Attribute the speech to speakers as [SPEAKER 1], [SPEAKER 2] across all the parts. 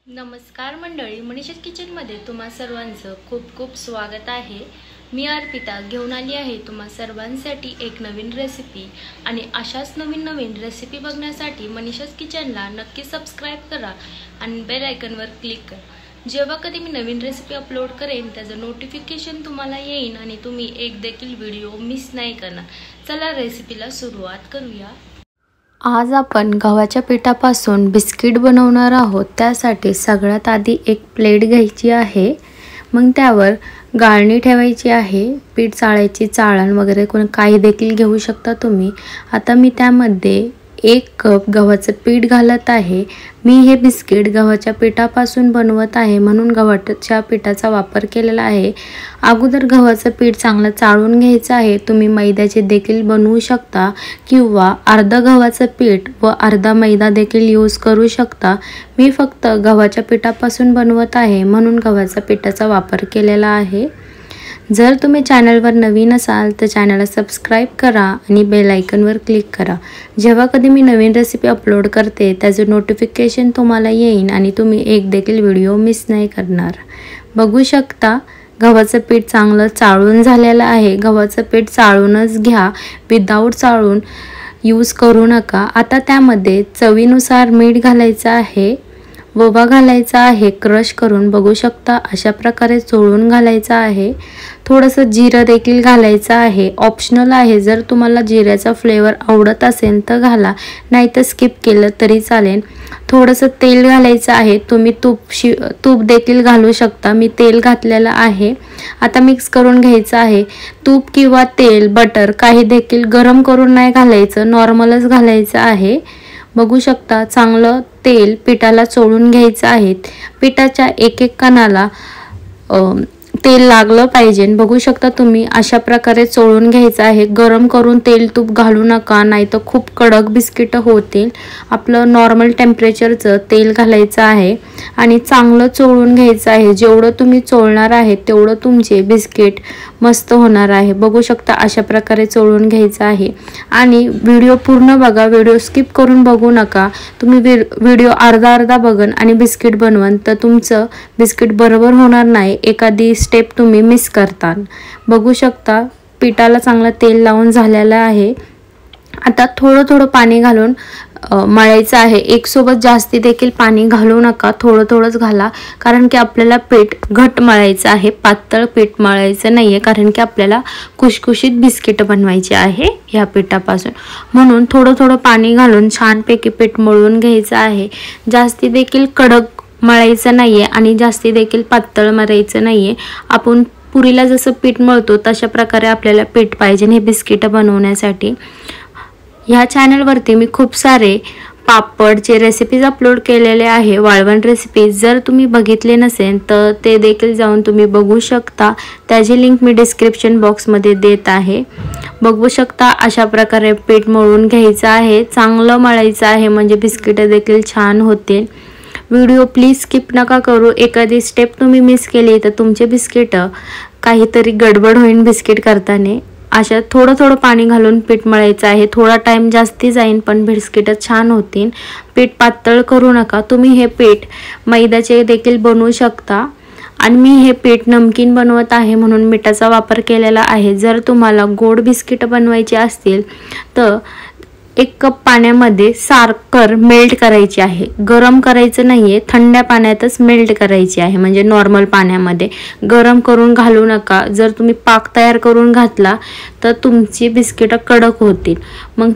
[SPEAKER 1] नमस्कार मंडळी, मनीषा's किचनमध्ये तुम्हा सर्वांचं खूप खूप स्वागत आहे। मी अर्पिता घेऊन आली आहे तुम्हा सर्वांसाठी एक नवीन रेसिपी आणि अशाच नवीन रेसिपी बघण्यासाठी मनीषा's किचनला नक्की सबस्क्राइब करा आणि बेल आयकॉनवर क्लिक करा। जेव्हा कधी मी नवीन रेसिपी अपलोड करेन त्याचं नोटिफिकेशन तुम्हाला येईल आणि तुम्ही एक देखील व्हिडिओ मिस नाही करणार। चला रेसिपीला सुरुवात करूया।
[SPEAKER 2] आज आपण गव्हाच्या पिठापासून बिस्किट बनवणार आहोत। त्यासाठी सगळ्यात आधी एक प्लेट घ्यायची आहे, मग त्यावर गाळणी ठेवायची आहे। पीठ चाळायची चाळण वगैरे कोण काही देखील घेऊ शकता तुम्ही। आता मी त्यामध्ये 1 कप गव्हाचं पीठ घालत आहे। मी हे बिस्किट गव्हाच्या पिठापासून बनवत आहे म्हणून गव्हाच्या पिठाचा वापर केलेला आहे। अगोदर गव्हाचं पीठ चांगलं चाळून घ्यायचं आहे। तुम्ही मैद्याचे देखील बनवू शकता किंवा अर्धा गव्हाचं पीठ व अर्धा मैदा देखील यूज करू शकता। मी फक्त गव्हाच्या पिठापासून बनवत आहे म्हणून गव्हाच्या पिठाचा वापर केलेला आहे। जर तुम्ही चॅनलवर नवीन असाल तर चॅनलला सबस्क्राइब करा आणि बेल आयकॉनवर क्लिक करा। जेव्हा कधी मी नवीन रेसिपी अपलोड करते त्याचं नोटिफिकेशन तुम्हाला येईल आणि तुम्ही एक देखील व्हिडिओ मिस नाही करणार। बघू शकता गव्हाचं पीठ चांगलं चाळून झालेलं आहे। गव्हाचं पीठ चाळूनच घ्या, विदाऊट चाळून यूज करू नका। आता त्यामध्ये चवीनुसार मीठ घालायचं आहे, ओवा घालायचा आहे क्रश करून। बघू शकता अशा प्रकारे चोळून घालायचा आहे। थोडंसं जिरं देखील घालायचं आहे, ऑप्शनल आहे। जर तुम्हाला जिऱ्याचा फ्लेवर आवडत असेल तर घाला, नाही तर स्किप केलं तरी चालेल। थोडंसं तेल घालायचं आहे, तुम्ही तूप देखील घालू शकता। मी तेल घातलेलं आहे। आता मिक्स करून घ्यायचं आहे। तूप किंवा तेल बटर काही देखील गरम करून नाही घालायचं, नॉर्मलच घालायचं आहे। बघू शकता चांगलं तेल पिठाला चोळून घ्यायचं आहे। पिठाच्या एक कणाला तेल लागलं पाहिजे। बघू शकता तुम्ही अशा प्रकारे चोळून घ्यायचं आहे। गरम करून तेल तूप घालू नका, नाही तर खूप कडक बिस्किट होतील। आपलं नॉर्मल टेम्परेचरचं तेल घालायचं आहे आणि चांगलं चोळून घ्यायचं आहे। जेवढं तुम्ही चोळणार आहे तेवढं तुमचे बिस्किट मस्त होणार आहे। बघू शकता अशा प्रकारे चोळून घ्यायचं आहे आणि व्हिडिओ पूर्ण बघा, व्हिडिओ स्किप करून बघू नका। तुम्ही व्हिडिओ अर्धा बघन आणि बिस्किट बनवन तर तुमचं बिस्किट बरोबर होणार नाही, एखादी स्टेप तुम्ही मिस करता। बघू शकता पिठाला चांगलं तेल लावून झालेलं आहे। आता थोडं पाणी घालून मळायचं आहे। एक सोबत जास्ती देखील पाणी घालू नका, थोडंच घाला, कारण की आपल्याला पीठ घट मळायचं आहे, पातळ पीठ मळायचं नाहीये, कारण की आपल्याला खुशखुशीत बिस्किट बनवायचे आहे या पिठापासून। म्हणून थोडं पाणी घालून छानपैकी पीठ मळून घ्यायचं आहे। जास्ती देखील कडक मळायचं नाहीये आणि जास्ती देखील पातळ मळायचं नाहीये। आपण पुरीला जसं पीठ मळतो तशा प्रकारे आपल्याला पीठ पाहिजे हे बिस्किट बनवण्यासाठी। ह्या चॅनलवरती मी खूप सारे पापडचे रेसिपीज अपलोड केलेले आहे, वाळवण रेसिपीज। जर तुम्ही बघितले नसेल तर ते देखील जाऊन तुम्ही बघू शकता, त्याची लिंक मी डिस्क्रिप्शन बॉक्समध्ये देत आहे। बघू शकता अशा प्रकारे पीठ मळून घ्यायचं आहे, चांगलं मळायचं आहे म्हणजे बिस्किट देखील छान होतील। व्हिडिओ प्लीज स्किप नका करू, एखादी स्टेप तुम्ही मिस केली तर तुमचे बिस्किट काहीतरी गडबड होईल बिस्किट करताना। अशा थोडं पाणी घालून पीठ मळायचं आहे। थोडा टाइम जास्ती जाईल पण बिस्किट छान होतील। पीठ पातळ करू नका। तुम्ही हे पीठ मैद्याचे देखील बनवू शकता आणि मी हे पीठ नमकीन बनवत आहे म्हणून मिठाचा वापर केलेला आहे। जर तुम्हाला गोड बिस्किट बनवायचे असतील तर 1 कप पाण्यामध्ये साखर मेल्ट करायची आहे, गरम करायचं नाहीये, थंड पाण्यातच मेल्ट करायची आहे, म्हणजे नॉर्मल पाण्यामध्ये। गरम करून घालू नका, जर तुम्ही पाक तयार करून घातला तर तुमची बिस्किट कडक होतील। मग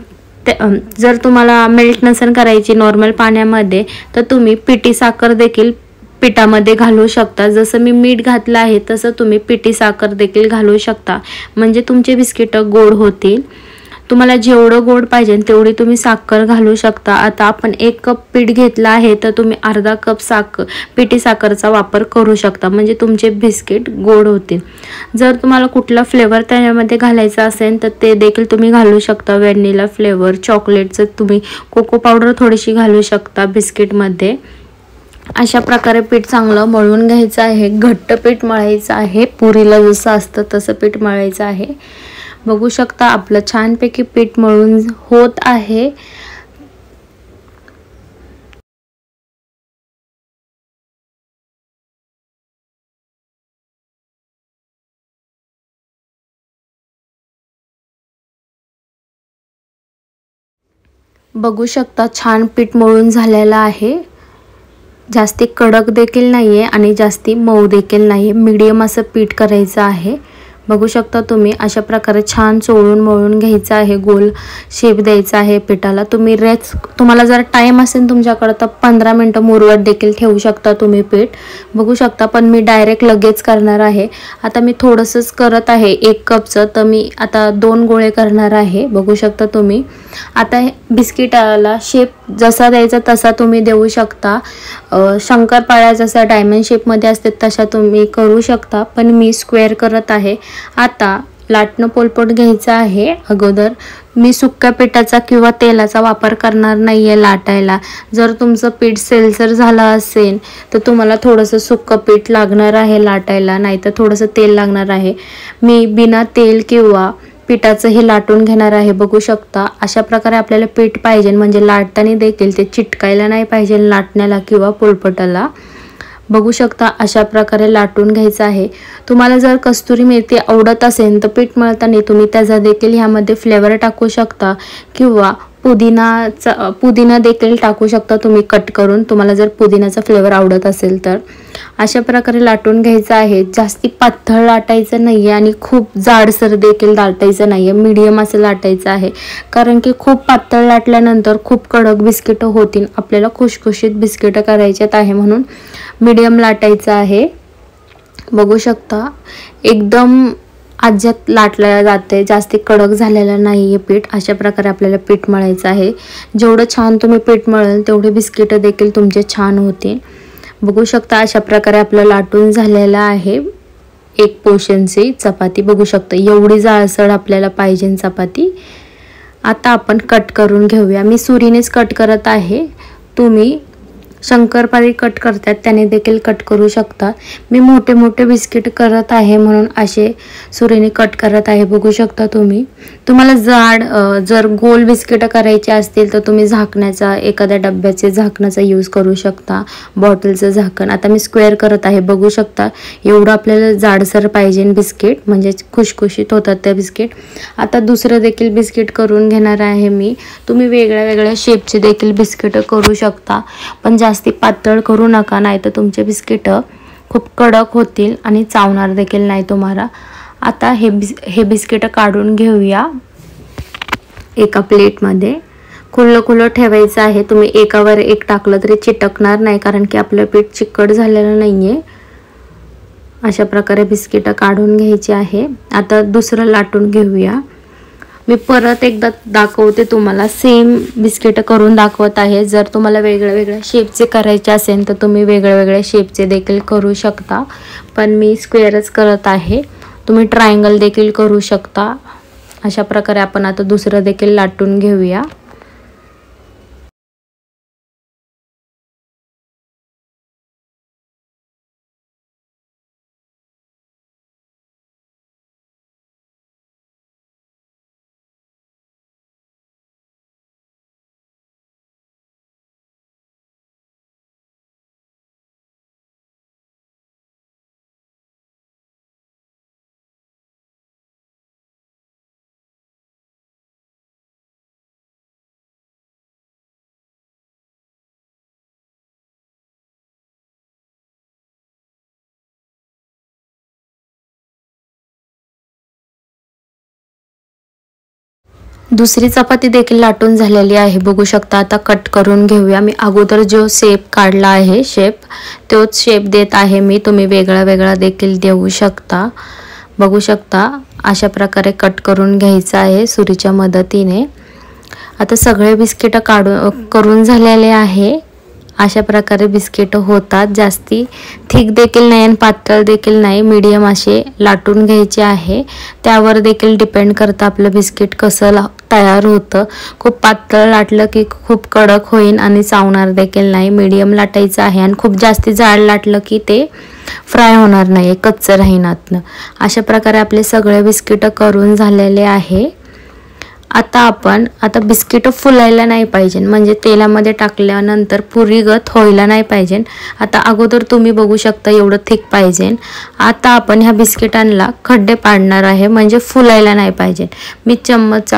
[SPEAKER 2] जर तुम्हाला मेल्ट नसेल करायची नॉर्मल पाण्यामध्ये तर तुम्ही पिठी साखर देखील पिठामध्ये घालू शकता। जसं मी मीठ घातलं आहे तसं तुम्ही पिठी साखर देखील घालू शकता, म्हणजे तुमचे बिस्किट गोड होतील। तुम्हाला जेवढं गोड पाहिजे तेवढी तुम्ही साखर घालू शकता। आता आपण 1 कप पीठ घेतलं आहे तर तुम्ही अर्धा कप पिठी साखरचा वापर करू शकता, म्हणजे तुमचे बिस्किट गोड होतील। जर तुम्हाला कुठला फ्लेवर त्यामध्ये घालायचा असेल तर ते देखील तुम्ही घालू शकता। व्हॅनिला फ्लेवर, चॉकलेटचं तुम्ही कोको पावडर थोडीशी घालू शकता बिस्किटमध्ये। अशा प्रकारे पीठ चांगलं मळून घ्यायचं आहे, घट्ट पीठ मळायचं आहे, पुरीला जसं असतं तसं पीठ मळायचं आहे। बघू शकता आपलं छानपैकी पीठ मळून होत आहे। बघू शकता छान पीठ मळून झालेलं आहे. जास्ती कडक देखील नाही आहे आणि जास्ती मऊ देखील नाही आहे. मीडियम असं पीठ करायचं आहे. बघू शकता तुम्ही अशा प्रकारे छान चोळून मळून घ्यायचं आहे. गोल शेप द्यायचा आहे पिठाला. तुम्हाला जर टाईम असेल तुमच्याकडे तर 15 मिनटं मुरवत देखील ठेवू शकता तुम्ही पीठ. बघू शकता पण मी डायरेक्ट लगेच करणार आहे. आता मी थोडंसंच करत आहे 1 कपचं, तर मी आता 2 गोळे करणार आहे. बघू शकता तुम्ही. आता बिस्किटाला शेप जसा द्यायचा तसा तुम्ही देऊ शकता. शंकरपाळ्या जसा डायमंड शेपमध्ये असते तशा तुम्ही करू शकता, पण मी स्क्वेअर करत आहे. आता लाटणं पोलपट घ्यायचं आहे. अगोदर मी सुक्या पिठाचा किंवा तेलाचा वापर करणार नाही आहे लाटायला. जर तुमचं पीठ सेलसर झालं असेल तर तुम्हाला थोडंसं सुक्कं पीठ लागणार आहे लाटायला, नाहीतर थोडंसं तेल लागणार आहे. मी बिना तेल किंवा पिठाचं हे लाटून घेणार आहे. बघू शकता अशा प्रकारे आपल्याला पीठ पाहिजे, म्हणजे लाटताना देखील ते चिटकायला नाही पाहिजे लाटण्याला किंवा पोलपटाला. बघू शकता अशा प्रकारे लाटून घ्यायचं आहे. तुम्हाला जर कस्तुरी मेथी आवडत असेल तर पीठ मळताना तुम्ही त्याचा देखील ह्यामध्ये फ्लेवर टाकू शकता किंवा पुदिना देखील टाकू शकता तुम्ही कट करून, तुम्हाला जर पुदिनाचा फ्लेवर आवडत असेल तर. अशा प्रकारे लाटून घ्यायचं आहे. जास्ती पातळ लाटायचं नाही आहे आणि खूप जाडसर देखील लाटायचं नाही आहे. मीडियम असं लाटायचं आहे, कारण की खूप पातळ लाटल्यानंतर खूप कडक बिस्किटं होतील. आपल्याला खुशखुशीत बिस्किटं करायच्यात आहे म्हणून मीडियम लाटायचं आहे. बघू शकता एकदम आज्यात लाटलं जाते, जास्ती कडक झालेलं नाही आहे पीठ. अशा प्रकारे आपल्याला पीठ मळायचं आहे. जेवढं छान तुम्ही पीठ मळल तेवढे बिस्किटं देखील तुमचे छान होतील. बघू शकता अशा प्रकारे आपलं लाटून झालेलं आहे. 1 पोर्शनची चपाती बघू शकता, एवढी जाडसर आपल्याला पाहिजे चपाती. आता आपण कट करून घेऊया. मी सुरीनेच कट करत आहे. तुम्ही शंकरपाळी कट करतात त्याने देखील कट करू शकता. मी मोठे मोठे बिस्किट करत आहे म्हणून असे सुरीने कट करत आहे. बघू शकता तुम्ही. तुम्हाला जर गोल बिस्किट करायचे असतील तर तुम्ही झाकण्याचा एखाद्या डब्याचे झाकणाचा यूज करू शकता, बॉटलचं झाकण. आता मी स्क्वेअर करत आहे. बघू शकता एवढं आपल्याला जाडसर पाहिजे बिस्किट, म्हणजे खुशखुशीत होतात ते बिस्किट. आता दुसरं देखील बिस्किट करून घेणार आहे मी. तुम्ही वेगळ्या वेगळ्या शेपचे देखील बिस्किट करू शकता, पण जास्ती पातळ करू नका, नाही तर तुमचे बिस्किट खूप कडक होतील आणि चावणार देखील नाही तुम्हाला. आता हे बिस्किट काढून घेऊया एका प्लेटमध्ये. खुल्लं ठेवायचं आहे. तुम्ही एकावर एक टाकलं तरी चिटकणार नाही, कारण की आपलं पीठ चिकट झालेलं नाहीये. अशा प्रकारे बिस्किट काढून घ्यायची आहे. आता दुसरं लाटून घेऊया. मी परत एकदा दाखवते तुम्हाला. सेम बिस्किट करून दाखवत आहे. जर तुम्हाला वेगळ्या शेपचे करायचे असेल तर तुम्ही वेगळ्या शेपचे देखील करू शकता, पण मी स्क्वेअरच करत आहे. तुम्ही ट्रायंगल देखील करू शकता. अशा प्रकारे आपण आता दुसरं देखील लाटून घेऊया. दुसरी चपाती देखील लाटून झालेली आहे. बघू शकता. आता कट करून घेऊया. मी अगोदर जो शेप काढला आहे तोच शेप देत आहे मी. तुम्ही वेगळा देखील देऊ शकता. बघू शकता अशा प्रकारे कट करून घ्यायचं आहे सुरीच्या मदतीने. आता सगळे बिस्किट करून झालेले आहे. अशा प्रकारे बिस्किट होतात. जास्ती थिक देखील नाही आणि पातळ देखील नाही, मीडियम असे लाटून घ्यायचे आहे. त्यावर देखील डिपेंड करतं आपलं बिस्किट कसं तयार होतं. खूप पातळ लाटलं की खूप कडक होईल आणि चावणार देखील नाही. मीडियम लाटायचं आहे आणि खूप जास्ती जाड लाटलं की ते फ्राय होणार नाही, कच्चं राहीन आतनं. अशा प्रकारे आपले सगळे बिस्किट करून झालेले आहे. आता बिस्किट फुलायला नाही पाहिजे, म्हणजे तेलामध्ये टाकल्यानंतर पुरीगत व्हायला नाही पाहिजे. आता अगोदर तुम्ही बघू शकता एवढं थिक पाहिजे. आता आपण ह्या बिस्किटांना खड्डे पाडणार आहे, म्हणजे फुलायला नाही पाहिजे. मी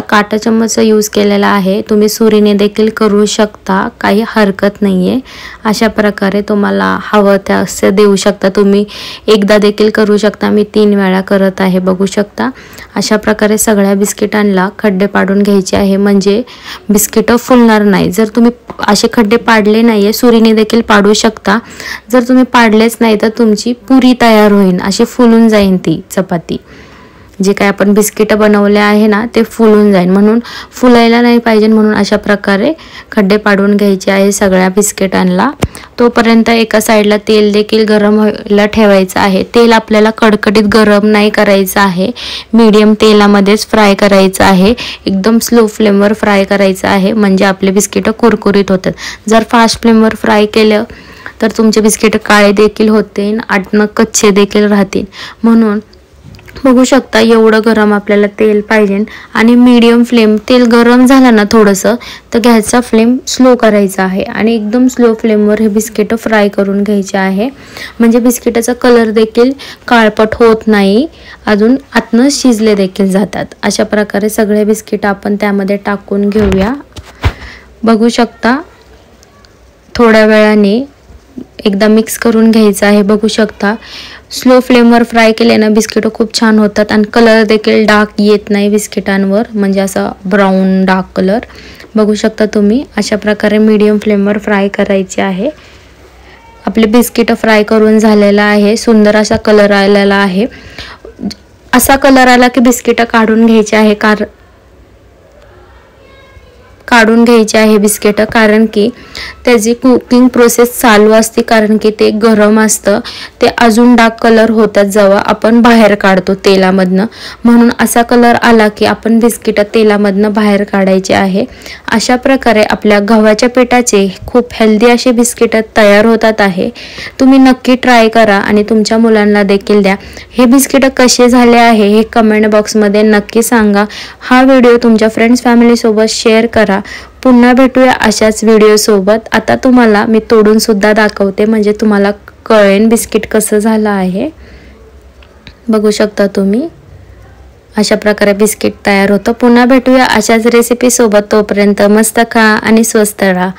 [SPEAKER 2] काटा चम्मचचा यूज केलेला आहे, तुम्ही सुरीने देखील करू शकता, काही हरकत नाहीये. अशा प्रकारे तुम्हाला हवं त्या देऊ शकता, तुम्ही एकदा देखील करू शकता. मी 3 वेळा करत आहे, बघू शकता. अशा प्रकारे सगळ्या बिस्किटांना खड्डे पाडून घ्यायचे आहे, म्हणजे बिस्किट फुलणार नाही. जर तुम्ही असे खड्डे पाडले नाहीये, सुरीने देखील पाडू शकता. जर तुम्ही पाडलेच नाही तर तुमची पुरी तयार होईल, अशी फुलून जाईल ती चपाती. जे काय आपण बिस्किट बनवले आहे ना ते फुलून जाईल, म्हणून फुलायला नाही पाहिजे. म्हणून अशा प्रकारे खड्डे पाडून घ्यायचे आहे सगळ्या बिस्किटांना. तोपर्यंत एका साईडला तेल देखील गरम व्हायला ठेवायचं आहे. तेल आपल्याला कडकडीत गरम नाही करायचं आहे, मीडियम तेलामध्येच फ्राय करायचं आहे. एकदम स्लो फ्लेमवर फ्राय करायचं आहे, म्हणजे आपले बिस्किट कुरकुरीत होतात. जर फास्ट फ्लेमवर फ्राय केलं तर तुमचे बिस्किट काळे देखील होतील, आतनं कच्चे देखील राहतील. म्हणून बघू शकता एवढं गरम आपल्याला तेल पाहिजे. आणि मीडियम फ्लेम, तेल गरम झालं ना थोडंसं तर गॅसचा फ्लेम स्लो करायचा आहे आणि एकदम स्लो फ्लेमवर हे बिस्किट फ्राय करून घ्यायचे आहे, म्हणजे बिस्किटाचा कलर देखील काळपट होत नाही, अजून आतनं शिजले देखील जातात. अशा प्रकारे सगळे बिस्किट आपण त्यामध्ये टाकून घेऊया. बघू शकता थोड्या वेळाने एकदा मिक्स करून घ्यायचं आहे. बघू शकता स्लो फ्लेमवर फ्राय केले ना बिस्किट खूप छान होतात आणि कलर देखील डार्क येत नाही बिस्किटांवर, म्हणजे असा ब्राऊन डार्क कलर. बघू शकता तुम्ही. अशा प्रकारे मीडियम फ्लेमवर फ्राय करायचे आहे. आपले बिस्किट फ्राय करून झालेला आहे, सुंदर असा कलर आलेला आहे. असा कलर आला की बिस्किट काढून घ्यायचे आहे, बिस्किट, कारण की त्याची कुकिंग प्रोसेस चालू असते, कारण की ते गरम असतं. ते अजून डार्क कलर होतात जेव्हा आपण बाहेर काढतो तेलामधनं. म्हणून असा कलर आला की आपण बिस्किट तेलामधनं बाहेर काढायचे आहे. अशा प्रकारे आपल्या गव्हाच्या पिठाचे खूप हेल्दी असे बिस्किट तयार होतात आहे. तुम्ही नक्की ट्राय करा आणि तुमच्या मुलांना देखील द्या. हे बिस्किट कसे झाले आहे हे कमेंट बॉक्समध्ये नक्की सांगा. हा व्हिडिओ तुमच्या फ्रेंड्स फॅमिली सोबत शेअर करा. पुन्हा भेटूया अशाच व्हिडिओ सोबत. आता तुम्हाला मी तोडून सुद्धा दाखवते, म्हणजे तुम्हाला कळेल बिस्किट कसं झालं आहे. बघू शकता तुम्ही. अशा प्रकारे बिस्किट तयार होतं. पुन्हा भेटूया अशाच रेसिपी सोबत. तोपर्यंत मस्त खा आणि स्वस्त राहा.